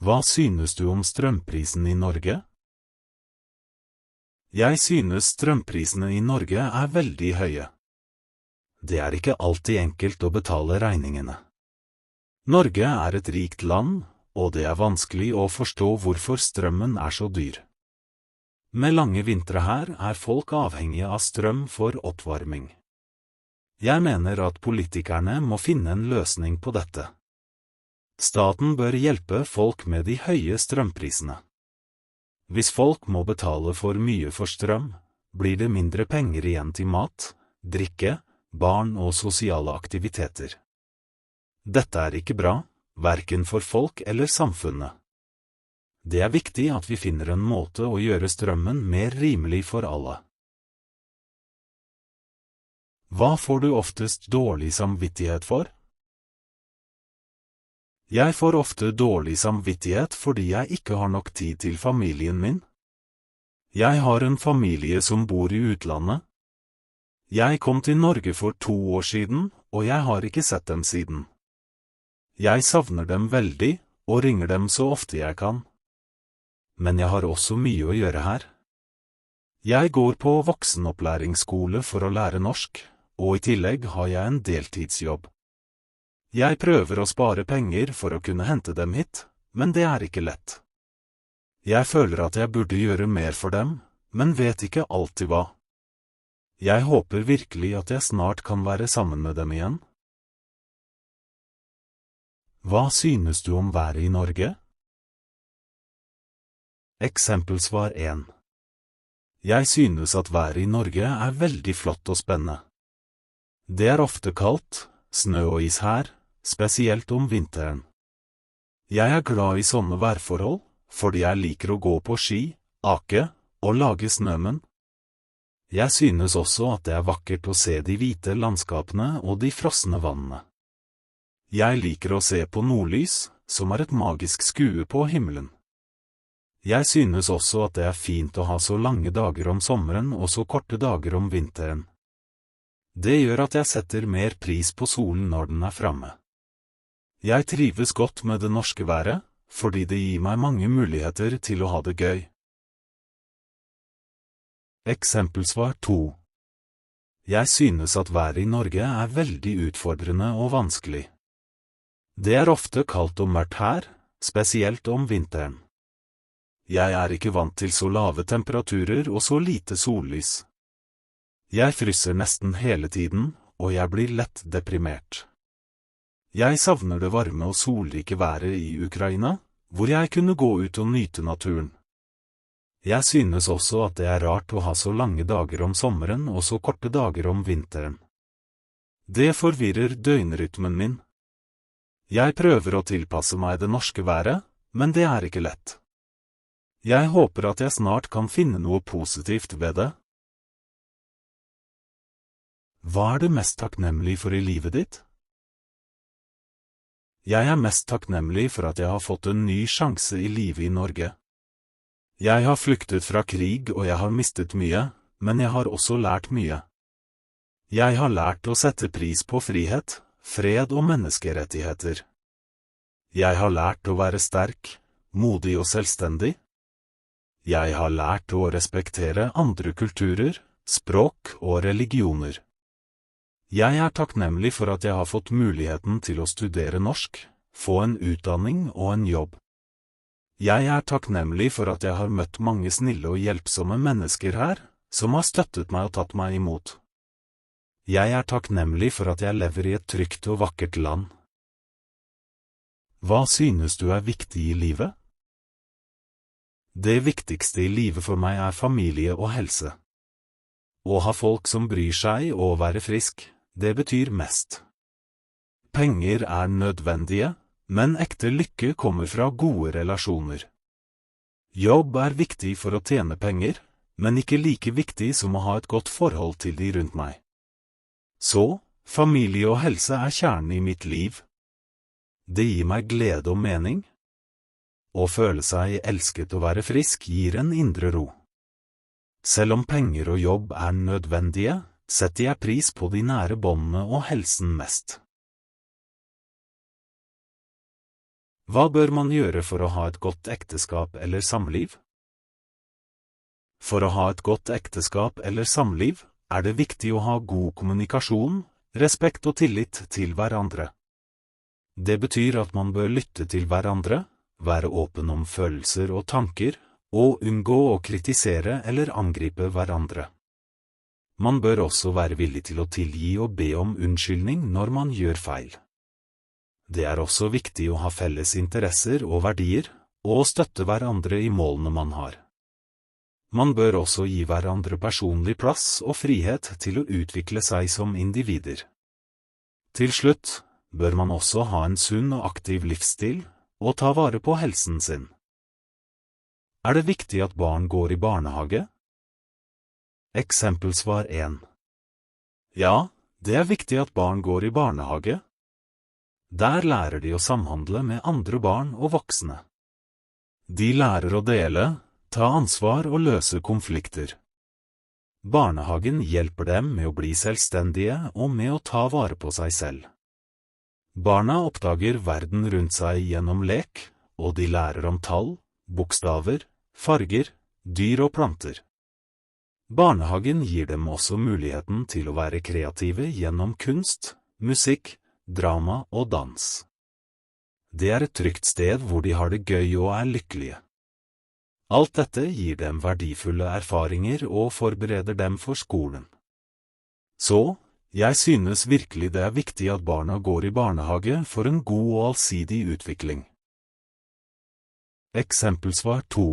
Hva synes du om strømprisen i Norge? Jeg synes strømprisene i Norge er veldig høye. Det er ikke alltid enkelt å betale regningene. Norge er et rikt land, og det er vanskelig å forstå hvorfor strømmen er så dyr. Med lange vintre her er folk avhengige av strøm for oppvarming. Jeg mener at politikerne må finne en løsning på dette. Staten bør hjelpe folk med de høye strømprisene. Hvis folk må betale for mye for strøm, blir det mindre penger igjen til mat, drikke, barn og sosiale aktiviteter. Dette er ikke bra, hverken for folk eller samfunnet. Det er viktig at vi finner en måte å gjøre strømmen mer rimelig for alle. Hva får du oftest dårlig samvittighet for? Jeg får ofte dårlig samvittighet fordi jeg ikke har nok tid til familien min. Jeg har en familie som bor i utlandet. Jeg kom til Norge for 2 år siden, og jeg har ikke sett dem siden. Jeg savner dem veldig, og ringer dem så ofte jeg kan. Men jeg har også mye å gjøre her. Jeg går på voksenopplæringsskole for å lære norsk, og i tillegg har jeg en deltidsjobb. Jeg prøver å spare penger for å kunne hente dem hit, men det er ikke lett. Jeg føler at jeg burde gjøre mer for dem, men vet ikke alltid hva. Jeg håper virkelig at jeg snart kan være sammen med dem igjen. Hva synes du om været i Norge? Eksempelsvar 1. Jeg synes at været i Norge er veldig flott og spennende. Det er ofte kaldt, snø og is her, spesielt om vinteren. Jeg er glad i sånne værforhold, fordi jeg liker å gå på ski, ake og lage snømenn. Jeg synes også at det er vakkert å se de hvite landskapene og de frosne vannene. Jeg liker å se på nordlys, som er et magisk skue på himmelen. Jeg synes også at det er fint å ha så lange dager om sommeren og så korte dager om vinteren. Det gjør at jeg setter mer pris på solen når den er framme. Jeg trives godt med det norske været, fordi det gir meg mange muligheter til å ha det gøy. Eksempelsvar 2. Jeg synes at været i Norge er veldig utfordrende og vanskelig. Det er ofte kaldt og mørkt her, spesielt om vinteren. Jeg er ikke vant til så lave temperaturer og så lite sollys. Jeg fryser nesten hele tiden, og jeg blir lett deprimert. Jeg savner det varme og solrike været i Ukraina, hvor jeg kunne gå ut og nyte naturen. Jeg synes også at det er rart å ha så lange dager om sommeren og så korte dager om vinteren. Det forvirrer døgnrytmen min. Jeg prøver å tilpasse meg det norske været, men det er ikke lett. Jeg håper at jeg snart kan finne noe positivt ved det. Hva er du mest takknemlig for i livet ditt? Jeg er mest takknemlig for at jeg har fått en ny sjanse i livet i Norge. Jeg har flyktet fra krig og jeg har mistet mye, men jeg har også lært mye. Jeg har lært å sette pris på frihet, fred og menneskerettigheter. Jeg har lært å være sterk, modig og selvstendig. Jeg har lært å respektere andre kulturer, språk og religioner. Jeg er takknemlig for at jeg har fått muligheten til å studere norsk, få en utdanning og en jobb. Jeg er takknemlig for at jeg har møtt mange snille og hjelpsomme mennesker her, som har støttet meg og tatt meg imot. Jeg er takknemlig for at jeg lever i et trygt og vakkert land. Hva synes du er viktig i livet? Det viktigste i livet for meg er familie og helse. Å ha folk som bryr seg og være frisk, det betyr mest. Penger er nødvendige, men ekte lykke kommer fra gode relasjoner. Jobb er viktig for å tjene penger, men ikke like viktig som å ha et godt forhold til de rundt meg. Så, familie og helse er kjernen i mitt liv. Det gir meg glede og mening. Å føle seg elsket og være frisk gir en indre ro. Selv om penger og jobb er nødvendige, setter jeg pris på de nære båndene og helsen mest. Hva bør man gjøre for å ha et godt ekteskap eller samliv? For å ha et godt ekteskap eller samliv, er det viktig å ha god kommunikasjon, respekt og tillit til hverandre. Det betyr at man bør lytte til hverandre, være åpen om følelser og tanker, og unngå å kritisere eller angripe hverandre. Man bør også være villig til å tilgi og be om unnskyldning når man gjør feil. Det er også viktig å ha felles interesser og verdier, og støtte hverandre i målene man har. Man bør også gi hverandre personlig plass og frihet til å utvikle seg som individer. Til slutt bør man også ha en sunn og aktiv livsstil, og ta vare på helsen sin. Er det viktig at barn går i barnehage? Eksempelsvar 1. Ja, det er viktig at barn går i barnehage. Der lærer de å samhandle med andre barn og voksne. De lærer å dele, ta ansvar og løse konflikter. Barnehagen hjelper dem med å bli selvstendige og med å ta vare på seg selv. Barna oppdager verden rundt seg gjennom lek, og de lærer om tall, bokstaver, farger, dyr og planter. Barnehagen gir dem også muligheten til å være kreative gjennom kunst, musikk, drama og dans. Det er et trygt sted hvor de har det gøy og er lykkelige. Alt dette gir dem verdifulle erfaringer og forbereder dem for skolen. Så, jeg synes virkelig det er viktig at barna går i barnehage for en god og allsidig utvikling. Eksempelsvar 2.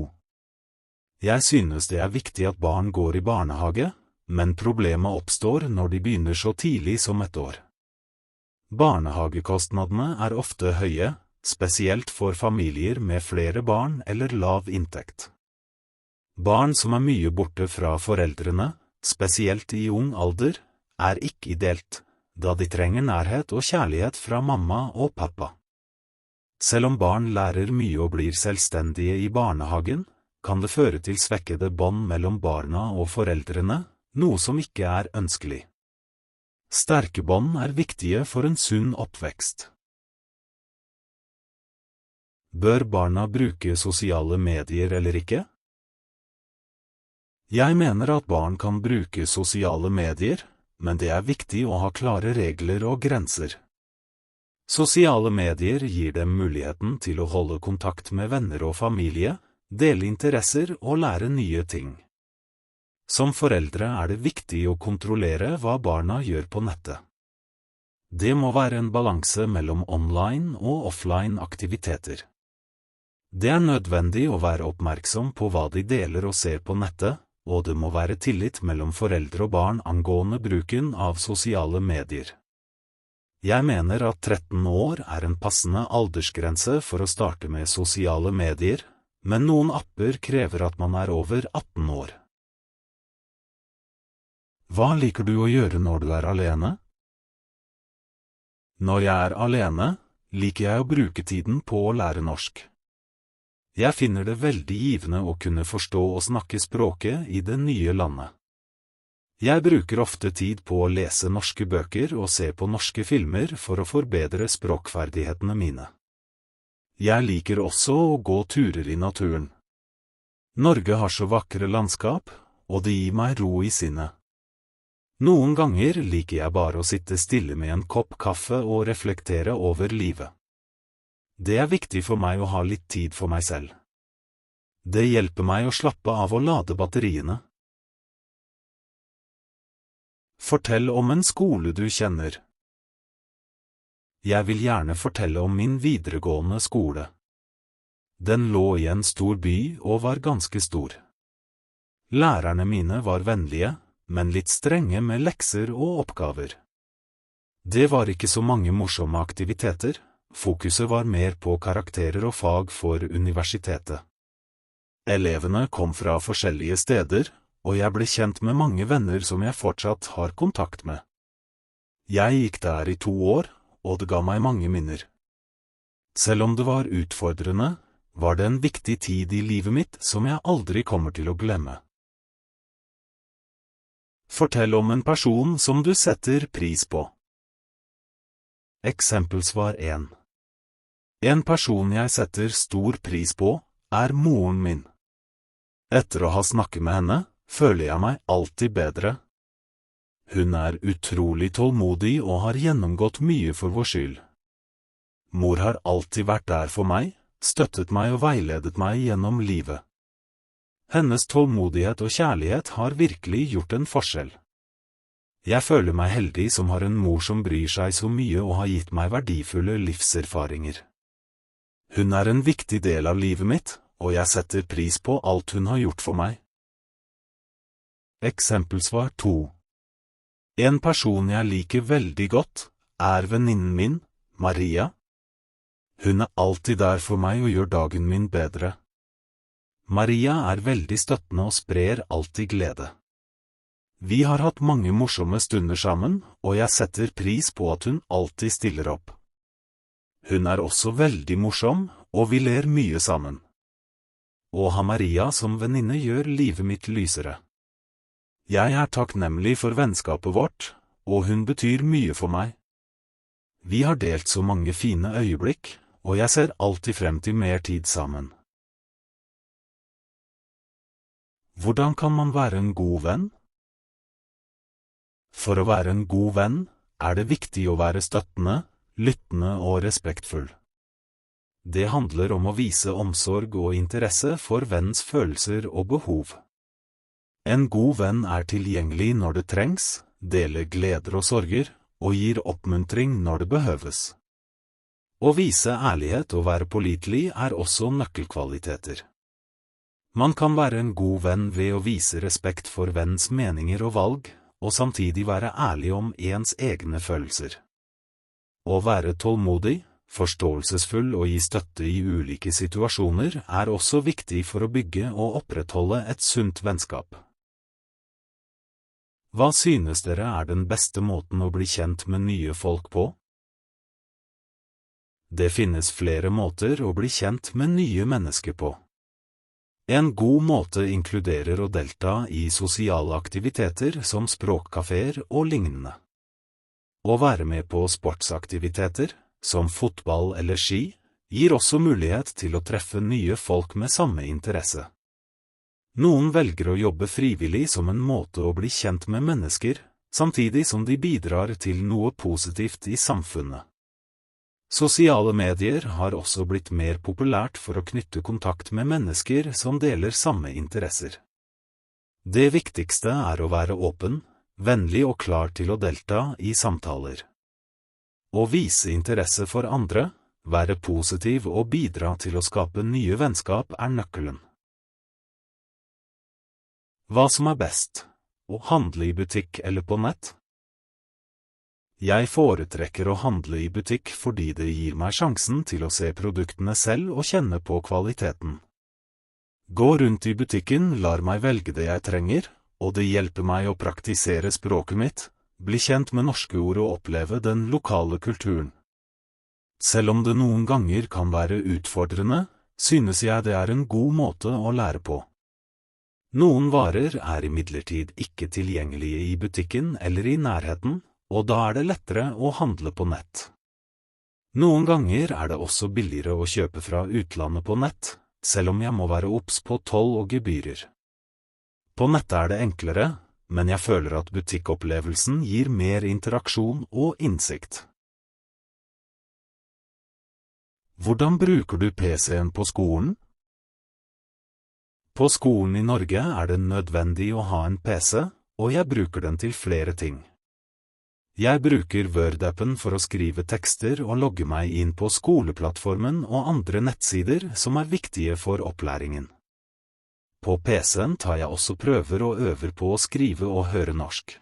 Jeg synes det er viktig at barn går i barnehage, men problemet oppstår når de begynner så tidlig som 1 år. Barnehagekostnadene er ofte høye, spesielt for familier med flere barn eller lav inntekt. Barn som er mye borte fra foreldrene, spesielt i ung alder, er ikke ideelt, da de trenger nærhet og kjærlighet fra mamma og pappa. Selv om barn lærer mye og blir selvstendige i barnehagen, kan det føre til svekkede bånd mellom barna og foreldrene, noe som ikke er ønskelig. Sterke bånd er viktige for en sunn oppvekst. Bør barna bruke sosiale medier eller ikke? Jeg mener at barn kan bruke sosiale medier, men det er viktig å ha klare regler og grenser. Sosiale medier gir dem muligheten til å holde kontakt med venner og familie, dele interesser og lære nye ting. Som foreldre er det viktig å kontrollere hva barna gjør på nettet. Det må være en balanse mellom online og offline aktiviteter. Det er nødvendig å være oppmerksom på hva de deler og ser på nettet, og det må være tillit mellom foreldre og barn angående bruken av sosiale medier. Jeg mener at 13 år er en passende aldersgrense for å starte med sosiale medier, men noen apper krever at man er over 18 år. Hva liker du å gjøre når du er alene? Når jeg er alene, liker jeg å bruke tiden på å lære norsk. Jeg finner det veldig givende å kunne forstå og snakke språket i det nye landet. Jeg bruker ofte tid på å lese norske bøker og se på norske filmer for å forbedre språkferdighetene mine. Jeg liker også å gå turer i naturen. Norge har så vakre landskap, og det gir meg ro i sinnet. Noen ganger liker jeg bare å sitte stille med en kopp kaffe og reflektere over livet. Det er viktig for meg å ha litt tid for meg selv. Det hjelper meg å slappe av og lade batteriene. Fortell om en skole du kjenner. Jeg vil gjerne fortelle om min videregående skole. Den lå i en stor by og var ganske stor. Lærerne mine var vennlige, men litt strenge med lekser og oppgaver. Det var ikke så mange morsomme aktiviteter. Fokuset var mer på karakterer og fag for universitetet. Elevene kom fra forskjellige steder, og jeg ble kjent med mange venner som jeg fortsatt har kontakt med. Jeg gikk der i 2 år, og det ga meg mange minner. Selv om det var utfordrende, var det en viktig tid i livet mitt som jeg aldri kommer til å glemme. Fortell om en person som du setter pris på. Eksempelsvar 1. En person jeg setter stor pris på, moren min. Etter å ha snakket med henne, føler jeg meg alltid bedre. Hun utrolig tålmodig og har gjennomgått mye for vår skyld. Mor har alltid vært der for meg, støttet meg og veiledet meg gjennom livet. Hennes tålmodighet og kjærlighet har virkelig gjort en forskjell. Jeg føler meg heldig som har en mor som bryr seg så mye og har gitt meg verdifulle livserfaringer. Hun en viktig del av livet mitt, og jeg setter pris på alt hun har gjort for meg. Eksempelsvar 2. En person jeg liker veldig godt, venninnen min, Maria. Hun alltid der for meg og gjør dagen min bedre. Maria veldig støttende og sprer alltid glede. Vi har hatt mange morsomme stunder sammen, og jeg setter pris på at hun alltid stiller opp. Hun også veldig morsom, og vi ler mye sammen. Å ha Maria som venninne gjør livet mitt lysere. Jeg takknemlig for vennskapet vårt, og hun betyr mye for meg. Vi har delt så mange fine øyeblikk, og jeg ser alltid frem til mer tid sammen. Hvordan kan man være en god venn? For å være en god venn, det viktig å være støttende, lyttende og respektfull. Det handler om å vise omsorg og interesse for vennens følelser og behov. En god venn tilgjengelig når det trengs, deler gleder og sorger, og gir oppmuntring når det behøves. Å vise ærlighet og være pålitelig også nøkkelkvaliteter. Man kan være en god venn ved å vise respekt for vennens meninger og valg, og samtidig være ærlig om ens egne følelser. Å være tålmodig, forståelsesfull og gi støtte i ulike situasjoner også viktig for å bygge og opprettholde et sunt vennskap. Hva synes dere den beste måten å bli kjent med nye folk på? Det finnes flere måter å bli kjent med nye mennesker på. En god måte inkluderer å delta i sosiale aktiviteter som språkkaféer og lignende. Å være med på sportsaktiviteter, som fotball eller ski, gir også mulighet til å treffe nye folk med samme interesse. Noen velger å jobbe frivillig som en måte å bli kjent med mennesker, samtidig som de bidrar til noe positivt i samfunnet. Sosiale medier har også blitt mer populært for å knytte kontakt med mennesker som deler samme interesser. Det viktigste å være åpen, vennlig og klar til å delta i samtaler. Å vise interesse for andre, være positiv og bidra til å skape nye vennskap nøkkelen. Hva som best, å handle i butikk eller på nett? Jeg foretrekker å handle i butikk fordi det gir meg sjansen til å se produktene selv og kjenne på kvaliteten. Gå rundt i butikken lar meg velge det jeg trenger, og det hjelper meg å praktisere språket mitt, bli kjent med norske ord og oppleve den lokale kulturen. Selv om det noen ganger kan være utfordrende, synes jeg det en god måte å lære på. Noen varer imidlertid ikke tilgjengelige i butikken eller i nærheten, og da det lettere å handle på nett. Noen ganger det også billigere å kjøpe fra utlandet på nett, selv om jeg må være obs på toll og gebyrer. På nett det enklere, men jeg føler at butikkopplevelsen gir mer interaksjon og innsikt. Hvordan bruker du PC-en på skolen? På skolen i Norge det nødvendig å ha en PC, og jeg bruker den til flere ting. Jeg bruker Word-appen for å skrive tekster og logge meg inn på skoleplattformen og andre nettsider som viktige for opplæringen. På PC-en tar jeg også prøver og øver på å skrive og høre norsk.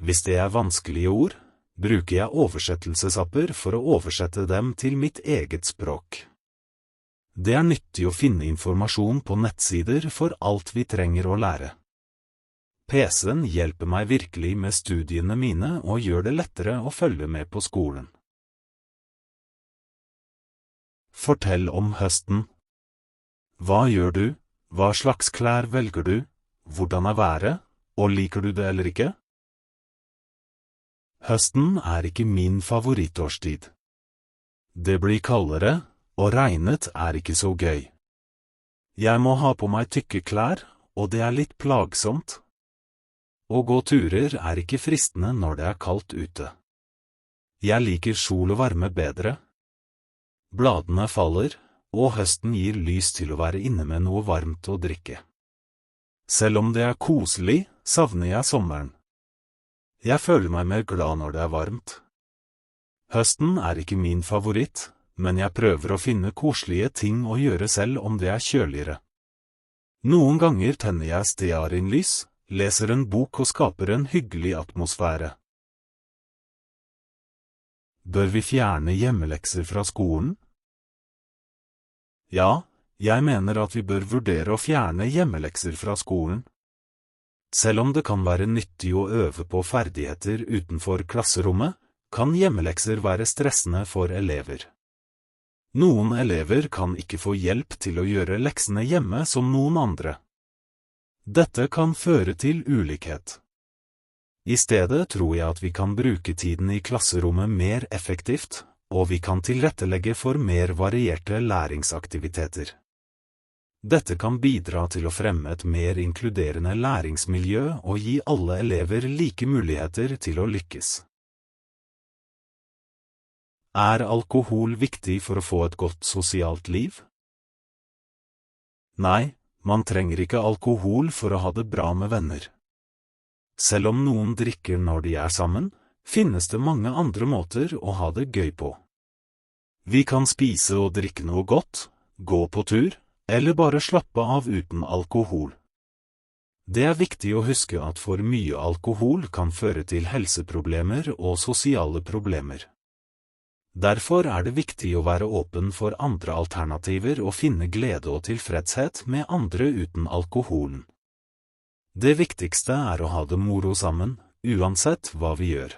Hvis det vanskelige ord, bruker jeg oversettelsesapper for å oversette dem til mitt eget språk. Det nyttig å finne informasjon på nettsider for alt vi trenger å lære. PC-en hjelper meg virkelig med studiene mine og gjør det lettere å følge med på skolen. Fortell om høsten. Hva gjør du? Hva slags klær velger du? Hvordan været? Og liker du det eller ikke? Høsten ikke min favorittårstid. Det blir kaldere, og regnet er ikke så gøy. Jeg må ha på meg tykke klær, og det er litt plagsomt. Å gå turer er ikke fristende når det er kaldt ute. Jeg liker sol og varme bedre. Bladene faller, og høsten gir lys til å være inne med noe varmt å drikke. Selv om det er koselig, savner jeg sommeren. Jeg føler meg mer glad når det er varmt. Høsten er ikke min favoritt, men jeg prøver å finne koselige ting å gjøre selv om det er kjøligere. Noen ganger tenner jeg stearinlys, leser en bok og skaper en hyggelig atmosfære. Bør vi fjerne hjemmelekser fra skolen? Ja, jeg mener at vi bør vurdere å fjerne hjemmelekser fra skolen. Selv om det kan være nyttig å øve på ferdigheter utenfor klasserommet, kan hjemmelekser være stressende for elever. Noen elever kan ikke få hjelp til å gjøre leksene hjemme som noen andre. Dette kan føre til ulikhet. I stedet tror jeg at vi kan bruke tiden i klasserommet mer effektivt, og vi kan tilrettelegge for mer varierte læringsaktiviteter. Dette kan bidra til å fremme et mer inkluderende læringsmiljø og gi alle elever like muligheter til å lykkes. Er alkohol viktig for å få et godt sosialt liv? Nei, man trenger ikke alkohol for å ha det bra med venner. Selv om noen drikker når de er sammen, finnes det mange andre måter å ha det gøy på. Vi kan spise og drikke noe godt, gå på tur, eller bare slappe av uten alkohol. Det er viktig å huske at for mye alkohol kan føre til helseproblemer og sosiale problemer. Derfor er det viktig å være åpen for andre alternativer og finne glede og tilfredshet med andre uten alkoholen. Det viktigste er å ha det moro sammen, uansett hva vi gjør.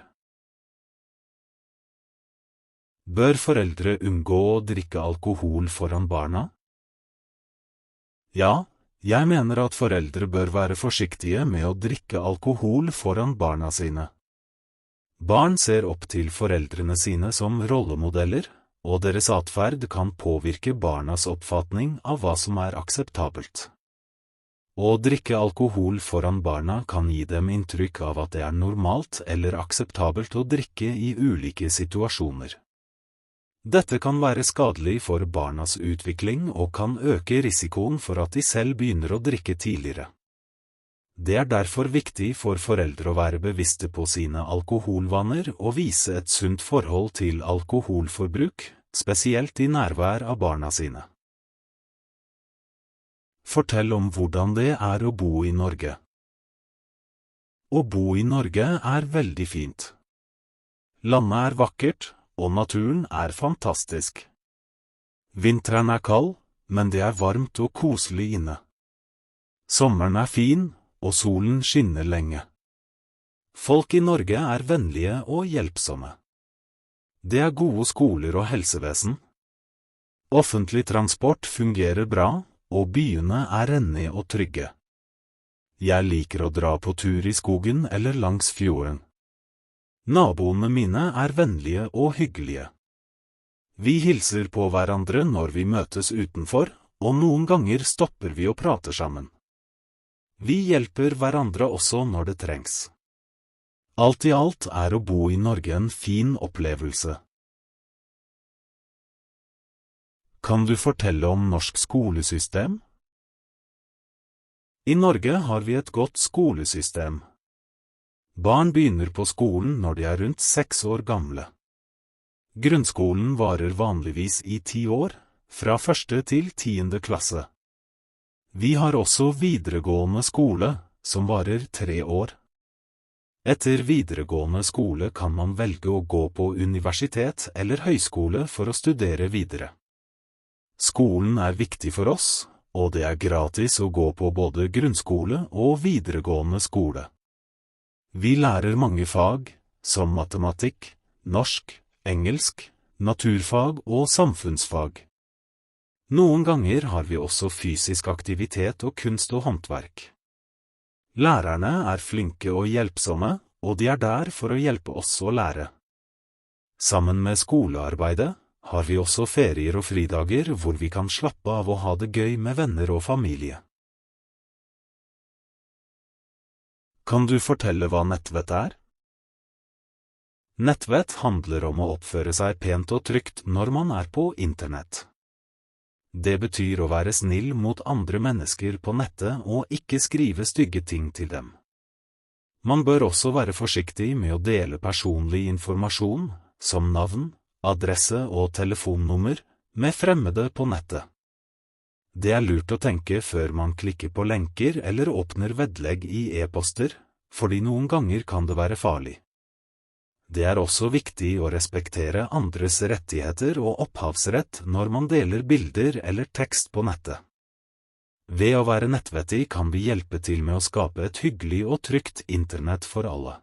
Bør foreldre unngå å drikke alkohol foran barna? Ja, jeg mener at foreldre bør være forsiktige med å drikke alkohol foran barna sine. Barn ser opp til foreldrene sine som rollemodeller, og deres atferd kan påvirke barnas oppfatning av hva som er akseptabelt. Å drikke alkohol foran barna kan gi dem inntrykk av at det er normalt eller akseptabelt å drikke i ulike situasjoner. Dette kan være skadelig for barnas utvikling og kan øke risikoen for at de selv begynner å drikke tidligere. Det er derfor viktig for foreldre å være bevisste på sine alkoholvaner og vise et sunt forhold til alkoholforbruk, spesielt i nærvær av barna sine. Fortell om hvordan det er å bo i Norge. Å bo i Norge er veldig fint. Landet er vakkert, og naturen er fantastisk. Vinteren er kald, men det er varmt og koselig inne. Sommeren er fin, og solen skinner lenge. Folk i Norge er vennlige og hjelpsomme. Det er gode skoler og helsevesen. Offentlig transport fungerer bra, og byene er rene og trygge. Jeg liker å dra på tur i skogen eller langs fjorden. Naboene mine er vennlige og hyggelige. Vi hilser på hverandre når vi møtes utenfor, og noen ganger stopper vi og prater sammen. Vi hjelper hverandre også når det trengs. Alt i alt er å bo i Norge en fin opplevelse. Kan du fortelle om norsk skolesystem? I Norge har vi et godt skolesystem. Barn begynner på skolen når de er rundt 6 år gamle. Grunnskolen varer vanligvis i 10 år, fra 1. til 10. klasse. Vi har også videregående skole, som varer 3 år. Etter videregående skole kan man velge å gå på universitet eller høyskole for å studere videre. Skolen er viktig for oss, og det er gratis å gå på både grunnskole og videregående skole. Vi lærer mange fag, som matematikk, norsk, engelsk, naturfag og samfunnsfag. Noen ganger har vi også fysisk aktivitet og kunst og håndverk. Lærerne er flinke og hjelpsomme, og de er der for å hjelpe oss å lære. Sammen med skolearbeidet har vi også ferier og fridager hvor vi kan slappe av og ha det gøy med venner og familie. Kan du fortelle hva nettvett er? Nettvett handler om å oppføre seg pent og trygt når man er på internett. Det betyr å være snill mot andre mennesker på nettet og ikke skrive stygge ting til dem. Man bør også være forsiktig med å dele personlig informasjon, som navn, adresse og telefonnummer, med fremmede på nettet. Det er lurt å tenke før man klikker på lenker eller åpner vedlegg i e-poster, fordi noen ganger kan det være farlig. Det er også viktig å respektere andres rettigheter og opphavsrett når man deler bilder eller tekst på nettet. Ved å være nettvettig kan vi hjelpe til med å skape et hyggelig og trygt internett for alle.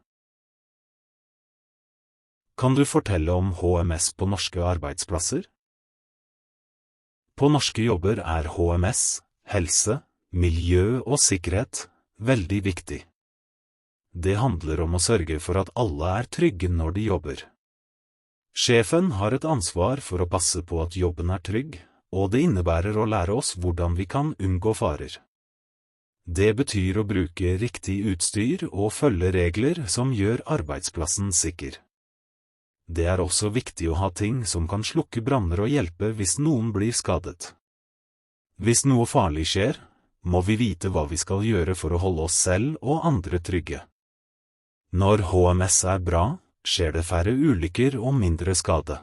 Kan du fortelle om HMS på norske arbeidsplasser? På norske jobber er HMS, helse, miljø og sikkerhet, veldig viktig. Det handler om å sørge for at alle er trygge når de jobber. Sjefen har et ansvar for å passe på at jobben er trygg, og det innebærer å lære oss hvordan vi kan unngå farer. Det betyr å bruke riktig utstyr og følge regler som gjør arbeidsplassen sikker. Det er også viktig å ha ting som kan slukke branner og hjelpe hvis noen blir skadet. Hvis noe farlig skjer, må vi vite hva vi skal gjøre for å holde oss selv og andre trygge. Når HMS er bra, skjer det færre ulykker og mindre skade.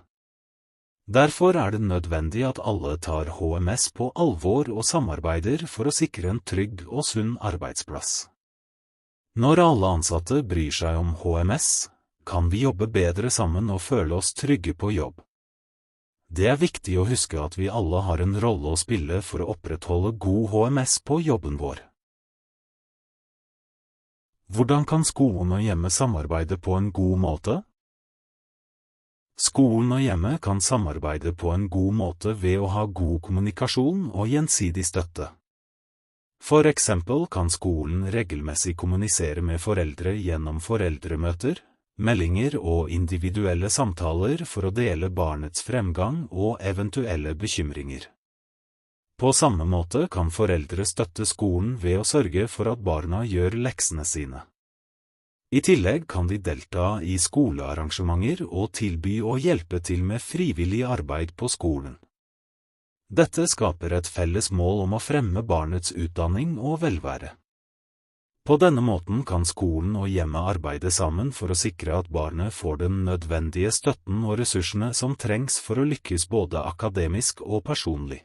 Derfor er det nødvendig at alle tar HMS på alvor og samarbeider for å sikre en trygg og sunn arbeidsplass. Når alle ansatte bryr seg om HMS, kan vi jobbe bedre sammen og føle oss trygge på jobb. Det er viktig å huske at vi alle har en rolle å spille for å opprettholde god HMS på jobben vår. Hvordan kan skolen og hjemmet samarbeide på en god måte? Skolen og hjemmet kan samarbeide på en god måte ved å ha god kommunikasjon og gjensidig støtte. For eksempel kan skolen regelmessig kommunisere med foreldre gjennom foreldremøter, meldinger og individuelle samtaler for å dele barnets fremgang og eventuelle bekymringer. På samme måte kan foreldre støtte skolen ved å sørge for at barna gjør leksene sine. I tillegg kan de delta i skolearrangementer og tilby å hjelpe til med frivillig arbeid på skolen. Dette skaper et felles mål om å fremme barnets utdanning og velvære. På denne måten kan skolen og hjemmet arbeide sammen for å sikre at barnet får den nødvendige støtten og ressursene som trengs for å lykkes både akademisk og personlig.